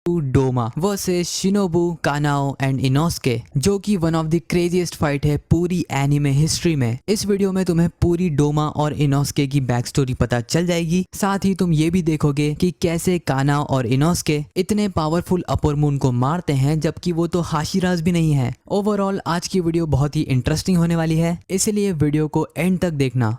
Doma versus शिनोबु कानाओ and Inosuke, जो कि one of the craziest fight है पूरी एनिमे हिस्ट्री में। इस वीडियो में तुम्हें पूरी डोमा और इनोस्के की बैक स्टोरी पता चल जाएगी। साथ ही तुम ये भी देखोगे कि कैसे कानाओ और इनोस्के इतने पावरफुल अपर मून को मारते हैं जबकि वो तो हाशिराज भी नहीं है। ओवरऑल आज की वीडियो बहुत ही इंटरेस्टिंग होने वाली है, इसलिए वीडियो को एंड तक देखना।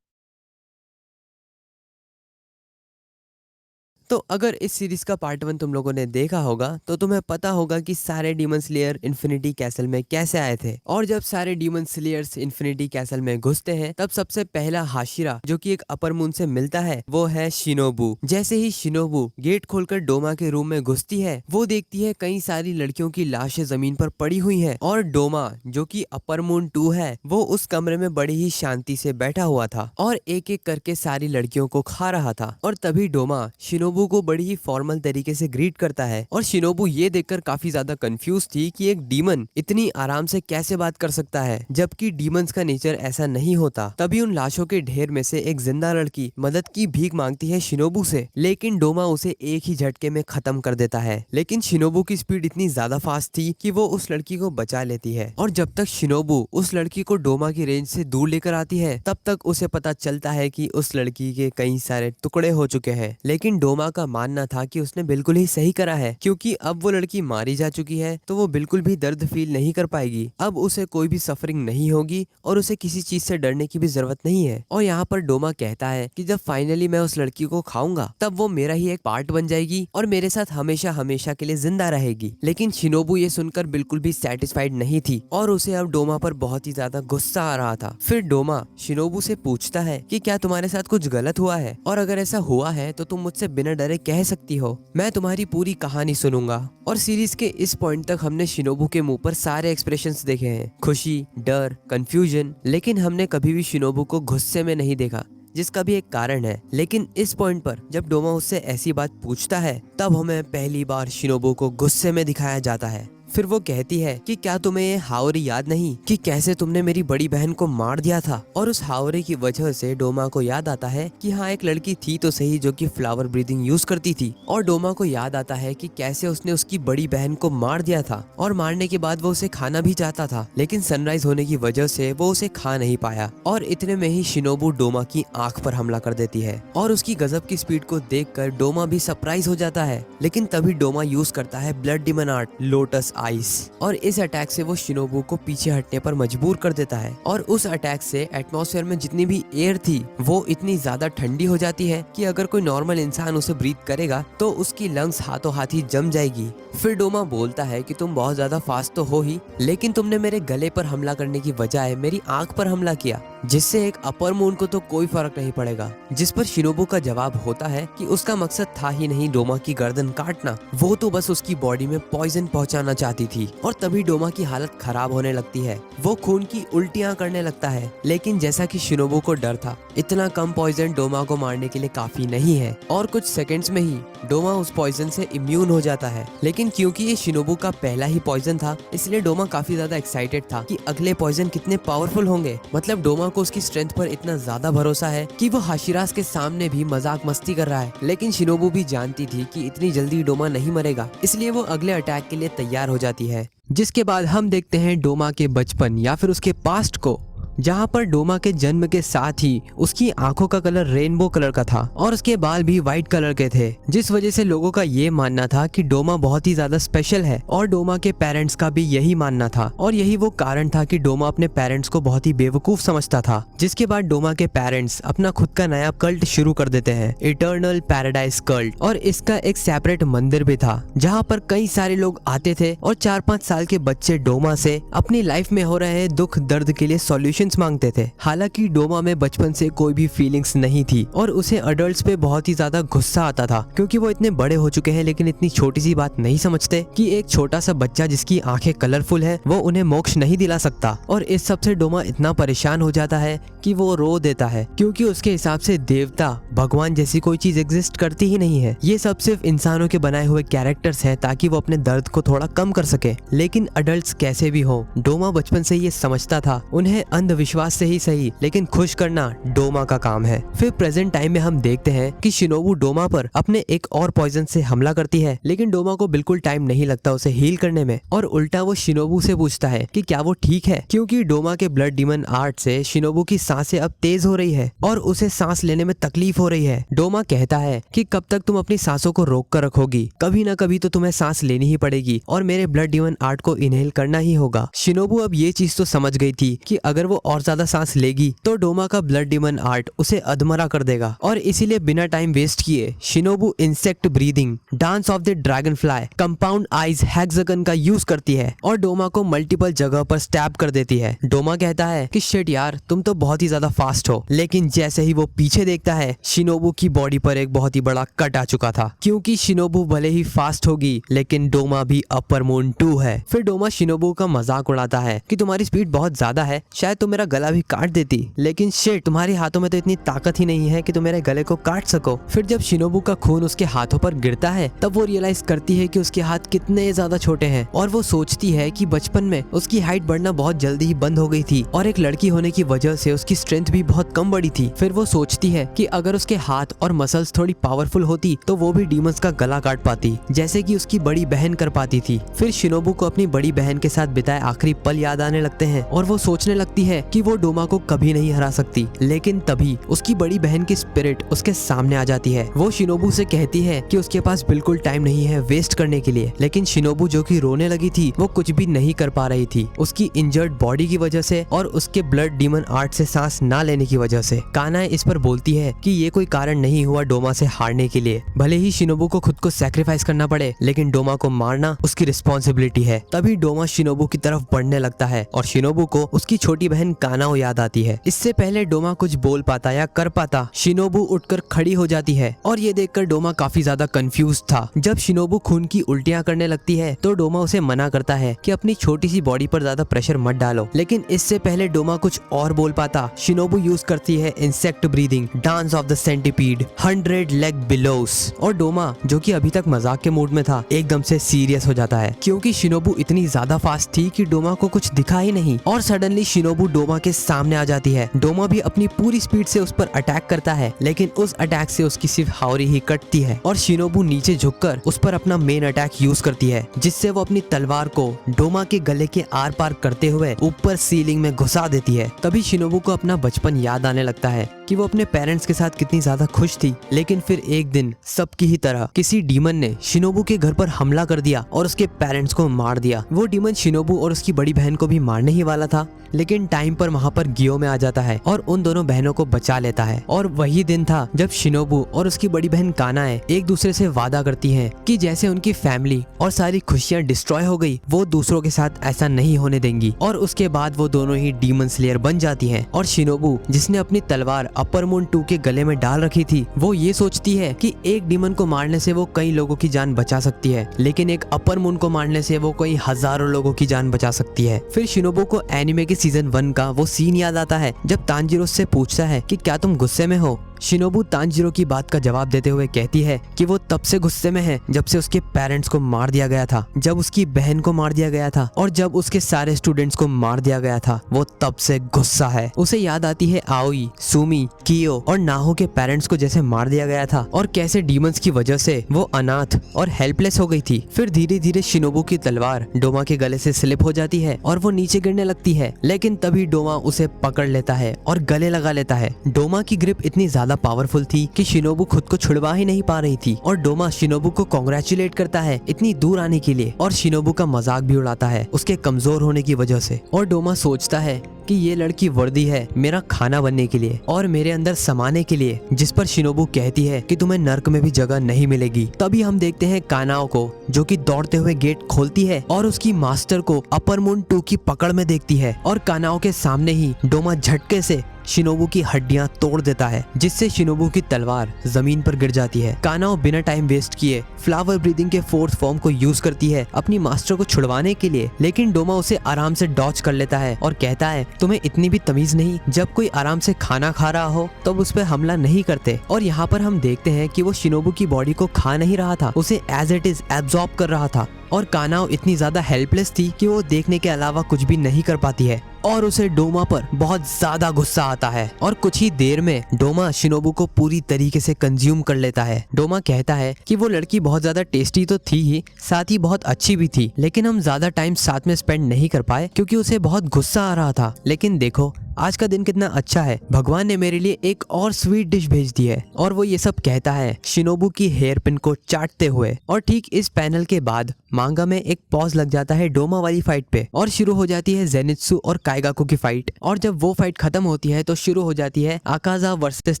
तो अगर इस सीरीज का पार्ट 1 तुम लोगों ने देखा होगा तो तुम्हें पता होगा कि सारे डीमन स्लेयर इन्फिनिटी कैसल में कैसे आए थे। और जब सारे डीमन स्लेयर्स इन्फिनिटी कैसल में घुसते हैं तब सबसे पहला हाशिरा जो कि एक अपर मून से मिलता है वो है शिनोबु। जैसे ही शिनोबु गेट खोलकर डोमा के रूम में घुसती है वो देखती है कई सारी लड़कियों की लाशें जमीन पर पड़ी हुई है और डोमा जो कि अपर मून 2 है वो उस कमरे में बड़ी ही शांति से बैठा हुआ था और एक एक करके सारी लड़कियों को खा रहा था। और तभी डोमा शिनोबु को बड़ी ही फॉर्मल तरीके से ग्रीट करता है और शिनोबु ये देखकर काफी ज्यादा कंफ्यूज थी कि एक डीमन इतनी आराम से कैसे बात कर सकता है जबकि डीमंस का नेचर ऐसा नहीं होता। तभी उन लाशों के ढेर में से एक जिंदा लड़की मदद की भीख मांगती है शिनोबु से, लेकिन डोमा उसे एक ही झटके में खत्म कर देता है। लेकिन शिनोबु की स्पीड इतनी ज्यादा फास्ट थी कि वो उस लड़की को बचा लेती है और जब तक शिनोबु उस लड़की को डोमा की रेंज से दूर लेकर आती है तब तक उसे पता चलता है कि उस लड़की के कई सारे टुकड़े हो चुके हैं। लेकिन डोमा का मानना था कि उसने बिल्कुल ही सही करा है क्योंकि अब वो लड़की मारी जा चुकी है तो वो बिल्कुल भी दर्द फील नहीं कर पाएगी। अब उसे कोई भी सफरिंग नहीं होगी और उसे किसी चीज से डरने की भी जरूरत नहीं है। और यहाँ पर डोमा कहता है कि जब फाइनली मैं उस लड़की को खाऊंगा तब वो मेरा ही एक पार्ट बन जाएगी और मेरे साथ हमेशा हमेशा के लिए जिंदा रहेगी। लेकिन शिनोबु ये सुनकर बिल्कुल भी सेटिस्फाइड नहीं थी और उसे अब डोमा पर बहुत ही ज्यादा गुस्सा आ रहा था। फिर डोमा शिनोबु से पूछता है कि क्या तुम्हारे साथ कुछ गलत हुआ है और अगर ऐसा हुआ है तो तुम मुझसे बिना डरे कह सकती हो, मैं तुम्हारी पूरी कहानी सुनूंगा। और सीरीज के इस पॉइंट तक हमने शिनोबु के मुंह पर सारे एक्सप्रेशंस देखे हैं, खुशी, डर, कंफ्यूजन, लेकिन हमने कभी भी शिनोबु को गुस्से में नहीं देखा जिसका भी एक कारण है। लेकिन इस पॉइंट पर जब डोमा उससे ऐसी बात पूछता है तब हमें पहली बार शिनोबु को गुस्से में दिखाया जाता है। फिर वो कहती है कि क्या तुम्हें ये हावरे याद नहीं कि कैसे तुमने मेरी बड़ी बहन को मार दिया था। और उस हावरे की वजह से डोमा को याद आता है कि हाँ एक लड़की थी तो सही जो कि फ्लावर ब्रीदिंग यूज करती थी। और डोमा को याद आता है कि कैसे उसने उसकी बड़ी बहन को मार दिया था और मारने के बाद वो उसे खाना भी चाहता था लेकिन सनराइज होने की वजह से वो उसे खा नहीं पाया। और इतने में ही शिनोबु डोमा की आंख पर हमला कर देती है और उसकी गजब की स्पीड को देखकर डोमा भी सरप्राइज हो जाता है। लेकिन तभी डोमा यूज करता है blood demon art lotus ice और इस अटैक से वो शिनोबु को पीछे हटने पर मजबूर कर देता है। और उस अटैक से एटमॉस्फेयर में जितनी भी एयर थी वो इतनी ज्यादा ठंडी हो जाती है कि अगर कोई नॉर्मल इंसान उसे ब्रीथ करेगा तो उसकी लंग्स हाथों हाथ ही जम जाएगी। फिर डोमा बोलता है कि तुम बहुत ज्यादा फास्ट तो हो ही लेकिन तुमने मेरे गले पर हमला करने की बजाय मेरी आंख पर हमला किया जिससे एक अपर मून को तो कोई फर्क नहीं पड़ेगा। जिस पर शिनोबु का जवाब होता है कि उसका मकसद था ही नहीं डोमा की गर्दन काटना, वो तो बस उसकी बॉडी में पॉइजन पहुंचाना चाहती थी। और तभी डोमा की हालत खराब होने लगती है, वो खून की उल्टियां करने लगता है। लेकिन जैसा कि शिनोबु को डर था इतना कम पॉइजन डोमा को मारने के लिए काफी नहीं है और कुछ सेकंड्स में ही डोमा उस पॉइजन से इम्यून हो जाता है। लेकिन क्योंकि ये शिनोबु का पहला ही पॉइजन था इसलिए डोमा काफी ज्यादा एक्साइटेड था कि अगले पॉइजन कितने पावरफुल होंगे। मतलब डोमा को उसकी स्ट्रेंथ पर इतना ज्यादा भरोसा है कि वो हाशिराज के सामने भी मजाक मस्ती कर रहा है। लेकिन शिनोबु भी जानती थी कि इतनी जल्दी डोमा नहीं मरेगा, इसलिए वो अगले अटैक के लिए तैयार हो जाती है। जिसके बाद हम देखते हैं डोमा के बचपन या फिर उसके पास्ट को, जहाँ पर डोमा के जन्म के साथ ही उसकी आंखों का कलर रेनबो कलर का था और उसके बाल भी व्हाइट कलर के थे, जिस वजह से लोगों का ये मानना था कि डोमा बहुत ही ज्यादा स्पेशल है। और डोमा के पेरेंट्स का भी यही मानना था और यही वो कारण था कि डोमा अपने पेरेंट्स को बहुत ही बेवकूफ समझता था। जिसके बाद डोमा के पेरेंट्स अपना खुद का नया कल्ट शुरू कर देते हैं, इटर्नल पैराडाइज कल्ट। और इसका एक सेपरेट मंदिर भी था जहाँ पर कई सारे लोग आते थे और 4-5 साल के बच्चे डोमा से अपनी लाइफ में हो रहे दुख दर्द के लिए सॉल्यूशन मांगते थे। हालांकि डोमा में बचपन से कोई भी फीलिंग्स नहीं थी और उसे अडल्ट्स पे बहुत ही ज्यादा गुस्सा आता था क्योंकि वो इतने बड़े हो चुके हैं लेकिन इतनी छोटी सी बात नहीं समझते कि एक छोटा सा बच्चा जिसकी आंखें कलरफुल है वो उन्हें मोक्ष नहीं दिला सकता। और इस सब से डोमा इतना परेशान हो जाता है कि वो रो देता है क्योंकि उसके हिसाब से देवता भगवान जैसी कोई चीज एग्जिस्ट करती ही नहीं है। ये सब सिर्फ इंसानों के बनाए हुए कैरेक्टर्स हैं ताकि वो अपने दर्द को थोड़ा कम कर सके। लेकिन अडल्ट्स कैसे भी हो, डोमा बचपन से ये समझता था उन्हें अंधविश्वास से ही सही लेकिन खुश करना डोमा का काम है। फिर प्रेजेंट टाइम में हम देखते हैं कि शिनोबू डोमा पर अपने एक और पॉइजन से हमला करती है, लेकिन डोमा को बिल्कुल टाइम नहीं लगता उसे हील करने में, और उल्टा वो शिनोबू से पूछता है कि क्या वो ठीक है, क्योंकि डोमा के ब्लड डीमन आर्ट से शिनोबू की सांसें अब तेज हो रही है और उसे सांस लेने में तकलीफ हो रही है। डोमा कहता है कि कब तक तुम अपनी सांसों को रोक कर रखोगी, कभी ना कभी तो तुम्हें सांस लेनी ही पड़ेगी और मेरे ब्लड डीमन आर्ट को इनहेल करना ही होगा। शिनोबू अब ये चीज तो समझ गई थी कि अगर वो और ज्यादा सांस लेगी तो डोमा का ब्लड डीमन आर्ट उसे अधमरा कर देगा, और इसीलिए बिना टाइम वेस्ट किए Shinobu insect breathing dance of the dragon fly compound eyes hexagon का यूज करती है और डोमा को मल्टीपल जगह पर स्टैब कर देती है। डोमा कहता है कि शिट यार, तुम तो बहुत ही ज्यादा फास्ट हो, लेकिन जैसे ही वो पीछे देखता है शिनोबू की बॉडी पर एक बहुत ही बड़ा कट आ चुका था, क्योंकि शिनोबू भले ही फास्ट होगी लेकिन डोमा भी अपर मून 2 है। फिर डोमा शिनोबू का मजाक उड़ाता है कि तुम्हारी स्पीड बहुत ज्यादा है, शायद तुम मेरा गला भी काट देती, लेकिन शिट तुम्हारे हाथों में तो इतनी ताकत ही नहीं है कि तुम मेरे गले को काट सको। फिर जब शिनोबू का खून उसके हाथों पर गिरता है तब वो रियलाइज करती है कि उसके हाथ कितने ज्यादा छोटे हैं, और वो सोचती है कि बचपन में उसकी हाइट बढ़ना बहुत जल्दी ही बंद हो गई थी और एक लड़की होने की वजह से उसकी स्ट्रेंथ भी बहुत कम बढ़ी थी। फिर वो सोचती है कि अगर उसके हाथ और मसल्स थोड़ी पावरफुल होती तो वो भी डीमंस का गला काट पाती, जैसे कि उसकी बड़ी बहन कर पाती थी। फिर शिनोबू को अपनी बड़ी बहन के साथ बिताए आखिरी पल याद आने लगते हैं और वो सोचने लगती है कि वो डोमा को कभी नहीं हरा सकती, लेकिन तभी उसकी बड़ी बहन की स्पिरिट उसके सामने आ जाती है। वो शिनोबू से कहती है कि उसके पास बिल्कुल टाइम नहीं है वेस्ट करने के लिए, लेकिन शिनोबू जो कि रोने लगी थी वो कुछ भी नहीं कर पा रही थी, उसकी इंजर्ड बॉडी की वजह से और उसके ब्लड डीमन आर्ट से सांस ना लेने की वजह से। कानाए इस पर बोलती है कि ये कोई कारण नहीं हुआ डोमा से हारने के लिए, भले ही शिनोबू को खुद को सैक्रिफाइस करना पड़े लेकिन डोमा को मारना उसकी रिस्पॉन्सिबिलिटी है। तभी डोमा शिनोबू की तरफ बढ़ने लगता है और शिनोबू को उसकी छोटी बहन कानाओ याद आती है। इससे पहले डोमा कुछ बोल पाता या कर पाता, शिनोबू उठकर खड़ी हो जाती है और ये देखकर डोमा काफी ज्यादा कंफ्यूज था। जब शिनोबू खून की उल्टियां करने लगती है तो डोमा उसे मना करता है कि अपनी छोटी सी बॉडी पर ज्यादा प्रेशर मत डालो, लेकिन इससे पहले डोमा कुछ और बोल पाता, शिनोबू यूज करती है insect breathing dance of the centipede 100 leg billows, और डोमा जो कि अभी तक मजाक के मूड में था एकदम से सीरियस हो जाता है, क्योंकि शिनोबू इतनी ज्यादा फास्ट थी कि डोमा को कुछ दिखा ही नहीं, और सडनली शिनोबू डोमा के सामने आ जाती है। डोमा भी अपनी पूरी स्पीड से उस पर अटैक करता है, लेकिन उस अटैक से उसकी सिर्फ हावरी ही कटती है और शिनोबू नीचे झुककर उस पर अपना मेन अटैक यूज करती है, जिससे वो अपनी तलवार को डोमा के गले के आर पार करते हुए ऊपर सीलिंग में घुसा देती है। तभी शिनोबू को अपना बचपन याद आने लगता है कि वो अपने पेरेंट्स के साथ कितनी ज्यादा खुश थी, लेकिन फिर एक दिन सबकी ही तरह किसी डीमन ने शिनोबू के घर पर हमला कर दिया और उसके पेरेंट्स को मार दिया। वो डीमन शिनोबू और उसकी बड़ी बहन को भी मारने ही वाला था, लेकिन टाइम पर वहाँ पर गियो में आ जाता है और उन दोनों बहनों को बचा लेता है। और वही दिन था जब शिनोबू और उसकी बड़ी बहन कानाए एक दूसरे से वादा करती हैं कि जैसे उनकी फैमिली और सारी खुशियां डिस्ट्रॉय हो गई, वो दूसरों के साथ ऐसा नहीं होने देंगी। और उसके बाद वो दोनों ही डीमन स्लेयर बन जाती हैं और शिनोबू, जिसने अपनी तलवार अपर मून 2 के गले में डाल रखी थी, वो ये सोचती है कि एक डीमन को मारने से वो कई लोगों की जान बचा सकती है, लेकिन एक अपर मून को मारने से वो कई हजारों लोगों की जान बचा सकती है। फिर शिनोबू को एनिमे के सीजन 1 का वो सीन याद आता है जब तांजीरो से पूछता है कि क्या तुम गुस्से में हो। शिनोबू तांजीरो की बात का जवाब देते हुए कहती है कि वो तब से गुस्से में है जब से उसके पेरेंट्स को मार दिया गया था, जब उसकी बहन को मार दिया गया था और जब उसके सारे स्टूडेंट्स को मार दिया गया था, वो तब से गुस्सा है। उसे याद आती है आओई, सुमी, कियो और नाहो के पेरेंट्स को जैसे मार दिया गया था और कैसे डीमंस की वजह से वो अनाथ और हेल्पलेस हो गई थी। फिर धीरे धीरे शिनोबू की तलवार डोमा के गले से स्लिप हो जाती है और वो नीचे गिरने लगती है, लेकिन तभी डोमा उसे पकड़ लेता है और गले लगा लेता है। डोमा की ग्रिप इतनी ज्यादा पावरफुल थी कि शिनोबू खुद को छुड़वा ही नहीं पा रही थी, और डोमा शिनोबू को कांग्रेचुलेट करता है इतनी दूर आने के लिए और शिनोबू का मजाक भी उड़ाता है उसके कमजोर होने की वजह से। और डोमा सोचता है कि ये लड़की वर्दी है मेरा खाना बनने के लिए और मेरे अंदर समाने के लिए, जिस पर शिनोबू कहती है कि तुम्हें नर्क में भी जगह नहीं मिलेगी। तभी हम देखते हैं कानाओ को जो कि दौड़ते हुए गेट खोलती है और उसकी मास्टर को अपर मून 2 की पकड़ में देखती है और कानाओ के सामने ही डोमा झटके से शिनोबू की हड्डियां तोड़ देता है, जिससे शिनोबू की तलवार जमीन पर गिर जाती है। कानाओ बिना टाइम वेस्ट किए फ्लावर ब्रीदिंग के फोर्थ फॉर्म को यूज करती है अपनी मास्टर को छुड़वाने के लिए, लेकिन डोमा उसे आराम से डॉच कर लेता है और कहता है तुम्हें इतनी भी तमीज नहीं, जब कोई आराम से खाना खा रहा हो तब उस पर हमला नहीं करते। और यहाँ पर हम देखते हैं कि वो शिनोबू की बॉडी को खा नहीं रहा था, उसे एज इट इज एब्जॉर्ब कर रहा था और कानाओ इतनी ज्यादा हेल्पलेस थी कि वो देखने के अलावा कुछ भी नहीं कर पाती है और उसे डोमा पर बहुत ज्यादा गुस्सा आता है और कुछ ही देर में डोमा शिनोबू को पूरी तरीके से कंज्यूम कर लेता है। डोमा कहता है कि वो लड़की बहुत ज्यादा टेस्टी तो थी ही, साथ ही बहुत अच्छी भी थी, लेकिन हम ज्यादा टाइम साथ में स्पेंड नहीं कर पाए क्योंकि उसे बहुत गुस्सा आ रहा था। लेकिन देखो आज का दिन कितना अच्छा है, भगवान ने मेरे लिए एक और स्वीट डिश भेज दी है। और वो ये सब कहता है शिनोबू की हेयर पिन को चाटते हुए। और ठीक इस पैनल के बाद मांगा में एक पॉज लग जाता है डोमा वाली फाइट पे और शुरू हो जाती है जेनित्सु और काइगाकू की फाइट। और जब वो फाइट खत्म होती है तो शुरू हो जाती है आकाजा वर्सेस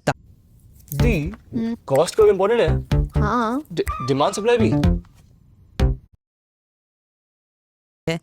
दी कॉस्ट को इम्पोर्टेंट है। हाँ डिमांड सप्लाई भी।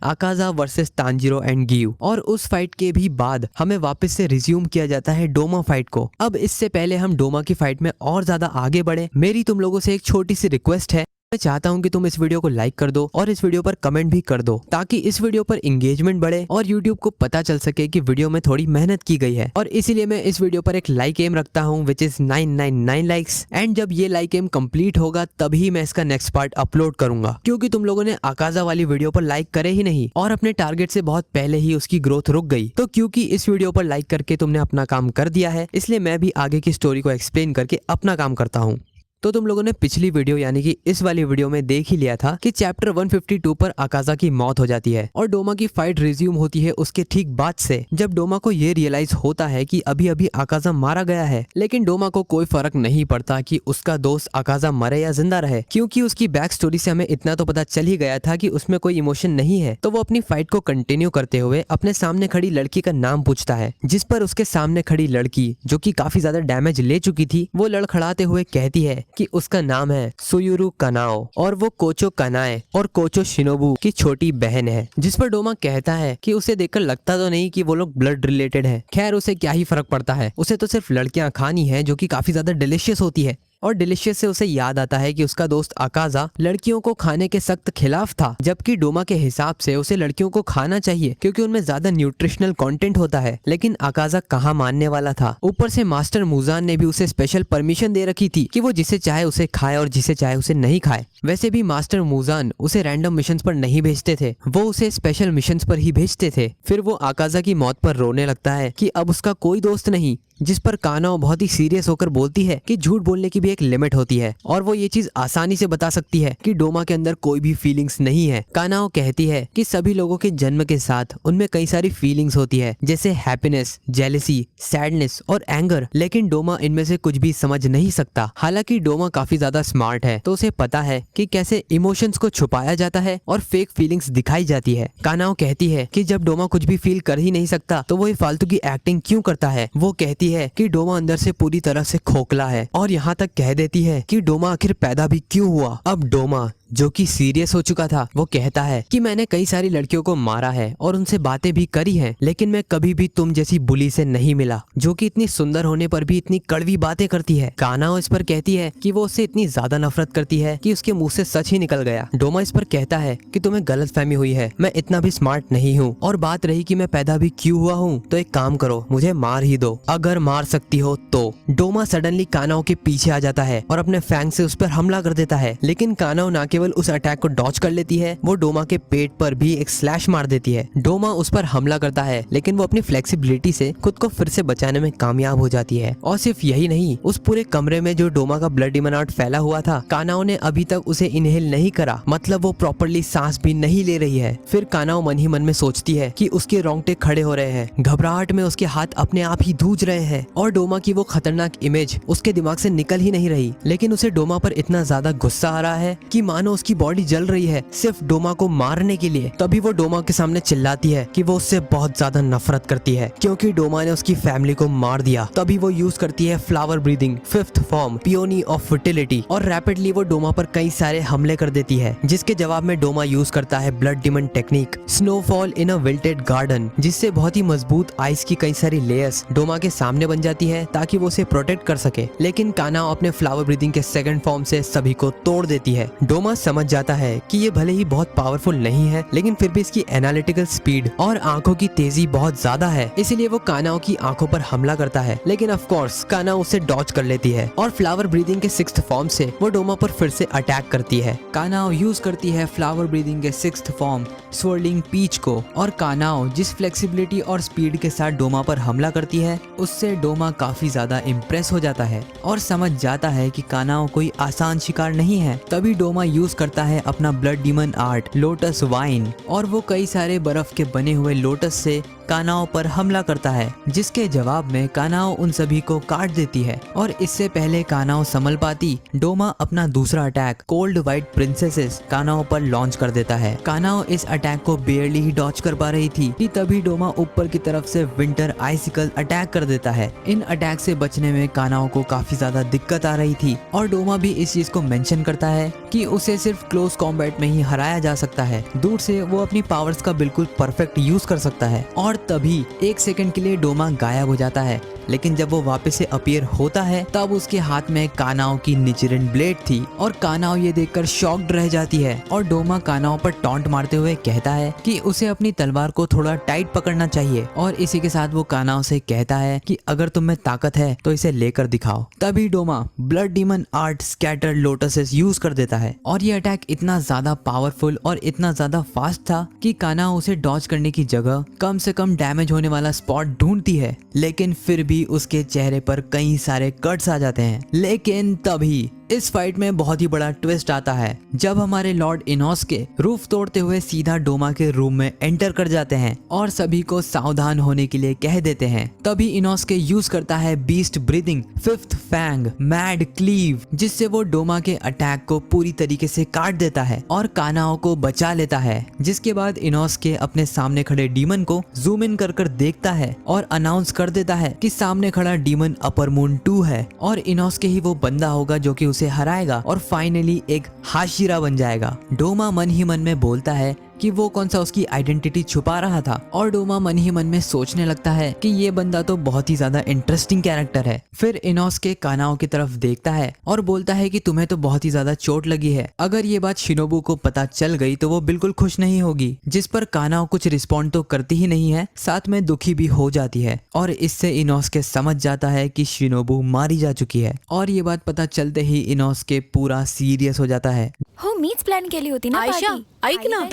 Akaza versus Tanjiro and Giyu. और उस फाइट के भी बाद हमें वापस से रिज्यूम किया जाता है डोमा फाइट को। अब इससे पहले हम डोमा की फाइट में और ज्यादा आगे बढ़े, मेरी तुम लोगों से एक छोटी सी रिक्वेस्ट है। मैं चाहता हूं कि तुम इस वीडियो को लाइक कर दो और इस वीडियो पर कमेंट भी कर दो ताकि इस वीडियो पर एंगेजमेंट बढ़े और YouTube को पता चल सके कि वीडियो में थोड़ी मेहनत की गई है। और इसीलिए मैं इस वीडियो पर एक लाइक एम रखता हूं विच इज 999 लाइक्स। एंड जब ये लाइक एम कंप्लीट होगा तभी मैं इसका नेक्स्ट पार्ट अपलोड करूंगा, क्योंकि तुम लोगों ने आकाजा वाली वीडियो पर लाइक करे ही नहीं और अपने टारगेट से बहुत पहले ही उसकी ग्रोथ रुक गई। तो क्योंकि इस वीडियो पर लाइक करके तुमने अपना काम कर दिया है, इसलिए मैं भी आगे की स्टोरी को एक्सप्लेन करके अपना काम करता हूँ। तो तुम लोगों ने पिछली वीडियो यानी कि इस वाली वीडियो में देख ही लिया था कि चैप्टर 152 पर आकाजा की मौत हो जाती है और डोमा की फाइट रिज्यूम होती है उसके ठीक बाद से, जब डोमा को ये रियलाइज होता है कि अभी अभी आकाजा मारा गया है। लेकिन डोमा को कोई फर्क नहीं पड़ता कि उसका दोस्त आकाजा मरे या जिंदा रहे, क्योंकि उसकी बैक स्टोरी से हमें इतना तो पता चल ही गया था कि उसमें कोई इमोशन नहीं है। तो वो अपनी फाइट को कंटिन्यू करते हुए अपने सामने खड़ी लड़की का नाम पूछता है, जिस पर उसके सामने खड़ी लड़की जो कि काफी ज्यादा डैमेज ले चुकी थी, वो लड़खड़ाते हुए कहती है कि उसका नाम है सुयुरु कानाओ और वो कोचो कानाए और कोचो शिनोबू की छोटी बहन है। जिस पर डोमा कहता है कि उसे देखकर लगता तो नहीं कि वो लोग ब्लड रिलेटेड है। खैर उसे क्या ही फर्क पड़ता है, उसे तो सिर्फ लड़कियां खानी है जो कि काफी ज्यादा डिलीशियस होती है। और डिलीशियस से उसे याद आता है कि उसका दोस्त आकाजा लड़कियों को खाने के सख्त खिलाफ था, जबकि डोमा के हिसाब से उसे लड़कियों को खाना चाहिए क्योंकि उनमें ज्यादा न्यूट्रिशनल कंटेंट होता है। लेकिन आकाजा कहाँ मानने वाला था। ऊपर से मास्टर मुजान ने भी उसे स्पेशल परमिशन दे रखी थी कि वो जिसे चाहे उसे खाए और जिसे चाहे उसे नहीं खाए। वैसे भी मास्टर मुजान उसे रैंडम मिशंस पर नहीं भेजते थे, वो उसे स्पेशल मिशंस पर ही भेजते थे। फिर वो आकाजा की मौत पर रोने लगता है कि अब उसका कोई दोस्त नहीं, जिस पर कानाओ बहुत ही सीरियस होकर बोलती है कि झूठ बोलने की भी एक लिमिट होती है और वो ये चीज आसानी से बता सकती है कि डोमा के अंदर कोई भी फीलिंग्स नहीं है। कानाओ कहती है कि सभी लोगों के जन्म के साथ उनमें कई सारी फीलिंग्स होती है, जैसे हैप्पीनेस, जेलसी, सैडनेस और एंगर, लेकिन डोमा इनमें से कुछ भी समझ नहीं सकता। हालांकि डोमा काफी ज्यादा स्मार्ट है तो उसे पता है कि कैसे इमोशंस को छुपाया जाता है और फेक फीलिंग्स दिखाई जाती है। कानाओ कहती है कि जब डोमा कुछ भी फील कर ही नहीं सकता तो वो ये फालतू की एक्टिंग क्यों करता है। वो कहती है कि डोमा अंदर से पूरी तरह से खोखला है और यहाँ तक कह देती है कि डोमा आखिर पैदा भी क्यों हुआ। अब डोमा जो कि सीरियस हो चुका था वो कहता है कि मैंने कई सारी लड़कियों को मारा है और उनसे बातें भी करी हैं, लेकिन मैं कभी भी तुम जैसी बुली से नहीं मिला जो कि इतनी सुंदर होने पर भी इतनी कड़वी बातें करती है। कानाओ इस पर कहती है कि वो उससे इतनी ज्यादा नफरत करती है कि उसके मुंह से सच ही निकल गया। डोमा इस पर कहता है कि तुम्हें गलतफहमी हुई है, मैं इतना भी स्मार्ट नहीं हूँ और बात रही कि मैं पैदा भी क्यों हुआ हूँ तो एक काम करो, मुझे मार ही दो, अगर मार सकती हो तो। डोमा सडनली कानाओ के पीछे आ जाता है और अपने फैंग से उस पर हमला कर देता है, लेकिन कानाओ न केवल उस अटैक को डॉज कर लेती है, वो डोमा के पेट पर भी एक स्लैश मार देती है। डोमा उस पर हमला करता है लेकिन वो अपनी फ्लेक्सिबिलिटी से खुद को फिर से बचाने में कामयाब हो जाती है। और सिर्फ यही नहीं, उस पूरे कमरे में जो डोमा का ब्लड डिमनाट फैला हुआ था, कानाओ ने अभी तक उसे इनहेल नहीं करा, मतलब वो प्रॉपर्ली सांस भी नहीं ले रही है। फिर कानाओ मन ही मन में सोचती है कि उसके रोंगटे खड़े हो रहे हैं, घबराहट में उसके हाथ अपने आप ही धूज रहे हैं और डोमा की वो खतरनाक इमेज उसके दिमाग से निकल ही नहीं रही। लेकिन उसे डोमा पर इतना ज्यादा गुस्सा आ रहा है कि मानो उसकी बॉडी जल रही है सिर्फ डोमा को मारने के लिए। तभी वो डोमा के सामने चिल्लाती है कि वो उससे बहुत ज्यादा नफरत करती है क्योंकि डोमा ने उसकी फैमिली को मार दिया। तभी वो यूज करती है flower breathing, fifth form, peony of fertility और रैपिडली वो डोमा पर कई सारे हमले कर देती है, जिसके जवाब में डोमा यूज करता है blood demon technique, snowfall in a wilted garden, जिससे बहुत ही मजबूत आइस की कई सारी लेयर्स डोमा के सामने बन जाती है ताकि वो उसे प्रोटेक्ट कर सके। लेकिन कानाओ अपने फ्लावर ब्रीदिंग के सेकंड फॉर्म से सभी को तोड़ देती है। डोमा समझ जाता है कि ये भले ही बहुत पावरफुल नहीं है, लेकिन फिर भी इसकी एनालिटिकल स्पीड और आंखों की तेजी बहुत ज्यादा है, इसीलिए वो कानाओ की आंखों पर हमला करता है। लेकिन ऑफ कोर्स कानाओ उसे डॉज कर लेती है और फ्लावर ब्रीदिंग के 6th फॉर्म से वो डोमा पर फिर से अटैक करती है। कानाओ यूज करती है फ्लावर ब्रीदिंग के 6th फॉर्म स्वर्लिंग पीच को, और कानाओ जिस फ्लेक्सिबिलिटी और स्पीड के साथ डोमा पर हमला करती है उससे डोमा काफी ज्यादा इम्प्रेस हो जाता है और समझ जाता है कि कानाओ कोई आसान शिकार नहीं है। तभी डोमा यूज करता है अपना blood demon art lotus wine, और वो कई सारे बर्फ के बने हुए लोटस से कानाओ पर हमला करता है, जिसके जवाब में कानाओ उन सभी को काट देती है। और इससे पहले कानाओ संभल पाती, डोमा अपना दूसरा अटैक कोल्ड व्हाइट प्रिंसेसेस कानाओ पर लॉन्च कर देता है। कानाओ इस अटैक को बेयरली ही डॉज कर पा रही थी कि तभी डोमा ऊपर की तरफ से विंटर आइसिकल अटैक कर देता है। इन अटैक से बचने में कानाओ को काफी ज्यादा दिक्कत आ रही थी, और डोमा भी इस चीज को मेंशन करता है कि उसे सिर्फ क्लोज कॉम्बैट में ही हराया जा सकता है, दूर से वो अपनी पावर्स का बिल्कुल परफेक्ट यूज कर सकता है। और तभी 1 सेकंड के लिए डोमा गायब हो जाता है, लेकिन जब वो वापस से अपीयर होता है तब उसके हाथ में कानाओ की निचिरन ब्लेड थी, और कानाओ ये देखकर शॉक्ड रह जाती है। और डोमा कानाओ पर टॉन्ट मारते हुए कहता है कि उसे अपनी तलवार को थोड़ा टाइट पकड़ना चाहिए, और इसी के साथ वो कानाओ से कहता है कि अगर तुम में ताकत है तो इसे लेकर दिखाओ। तभी Doma blood demon art scatter lotuses use कर देता है, और ये अटैक इतना ज्यादा पावरफुल और इतना ज्यादा फास्ट था कि कानाओ उसे डॉज करने की जगह कम से कम डैमेज होने वाला स्पॉट ढूंढती है, लेकिन फिर भी उसके चेहरे पर कई सारे कट्स आ जाते हैं। लेकिन तभी इस फाइट में बहुत ही बड़ा ट्विस्ट आता है, जब हमारे लॉर्ड इनोस्के रूफ तोड़ते हुए सीधा डोमा के रूम में एंटर कर जाते हैं और सभी को सावधान होने के लिए कह देते हैं। तभी इनोस्के यूज करता है beast breathing 5th fang mad cleave, जिससे वो डोमा के अटैक को पूरी तरीके से काट देता है और कानाओ को बचा लेता है। जिसके बाद इनोस्के अपने सामने खड़े डीमन को जूम इन कर देखता है और अनाउंस कर देता है कि सामने खड़ा डीमन अपर मून 2 है, और इनोस्के ही वो बंदा होगा जो कि उसे हराएगा और फाइनली एक हाशिरा बन जाएगा। डोमा मन ही मन में बोलता है कि वो कौन सा उसकी आइडेंटिटी छुपा रहा था, और डोमा मन ही मन में सोचने लगता है कि ये बंदा तो बहुत ही ज्यादा इंटरेस्टिंग कैरेक्टर है। फिर इनोस्के कानाओ की तरफ देखता है और बोलता है कि तुम्हें तो बहुत ही ज्यादा चोट लगी है, अगर ये बात शिनोबू को पता चल गई तो वो बिल्कुल खुश नहीं होगी। जिस पर कानाओ कुछ रिस्पॉन्ड तो करती ही नहीं है, साथ में दुखी भी हो जाती है, और इससे इनोस्के समझ जाता है कि शिनोबू मारी जा चुकी है। और ये बात पता चलते ही इनोस्के पूरा सीरियस हो जाता है। हो मीच प्लॅन केली होती ना आयशा, पार्टी? ऐक ना.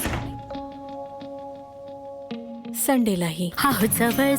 संडेलाही हा जवळ